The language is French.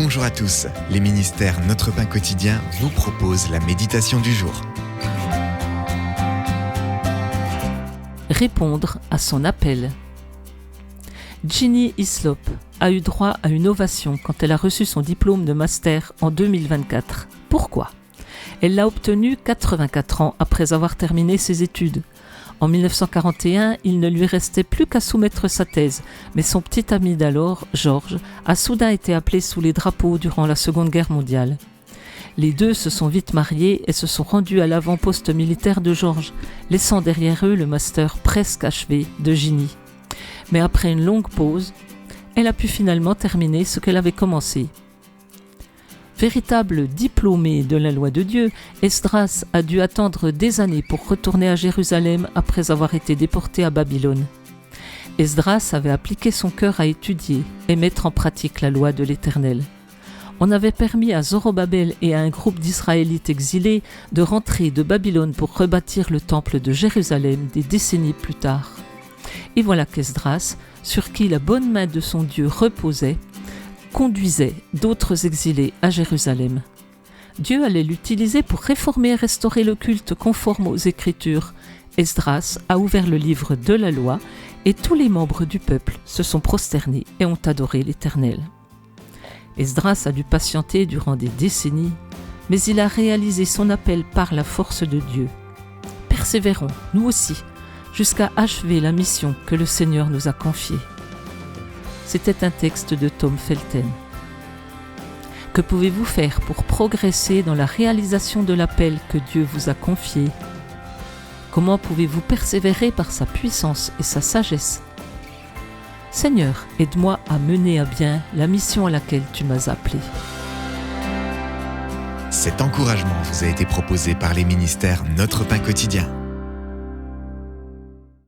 Bonjour à tous, les ministères Notre Pain Quotidien vous proposent la méditation du jour. Répondre à son appel. Ginny Hislop a eu droit à une ovation quand elle a reçu son diplôme de master en 2024. Pourquoi ? Elle l'a obtenu 84 ans après avoir terminé ses études. En 1941, il ne lui restait plus qu'à soumettre sa thèse, mais son petit ami d'alors, George, a soudain été appelé sous les drapeaux durant la Seconde Guerre mondiale. Les deux se sont vite mariés et se sont rendus à l'avant-poste militaire de George, laissant derrière eux le master presque achevé de Ginny. Mais après une longue pause, elle a pu finalement terminer ce qu'elle avait commencé. Véritable diplômé de la loi de Dieu, Esdras a dû attendre des années pour retourner à Jérusalem après avoir été déporté à Babylone. Esdras avait appliqué son cœur à étudier et mettre en pratique la loi de l'Éternel. On avait permis à Zorobabel et à un groupe d'Israélites exilés de rentrer de Babylone pour rebâtir le temple de Jérusalem des décennies plus tard. Et voilà qu'Esdras, sur qui la bonne main de son Dieu reposait, conduisait d'autres exilés à Jérusalem. Dieu allait l'utiliser pour réformer et restaurer le culte conforme aux Écritures. Esdras a ouvert le livre de la loi et tous les membres du peuple se sont prosternés et ont adoré l'Éternel. Esdras a dû patienter durant des décennies, mais il a réalisé son appel par la force de Dieu. Persévérons, nous aussi, jusqu'à achever la mission que le Seigneur nous a confiée. C'était un texte de Tom Felton. Que pouvez-vous faire pour progresser dans la réalisation de l'appel que Dieu vous a confié ? Comment pouvez-vous persévérer par sa puissance et sa sagesse ? Seigneur, aide-moi à mener à bien la mission à laquelle tu m'as appelé. Cet encouragement vous a été proposé par les ministères Notre Pain Quotidien.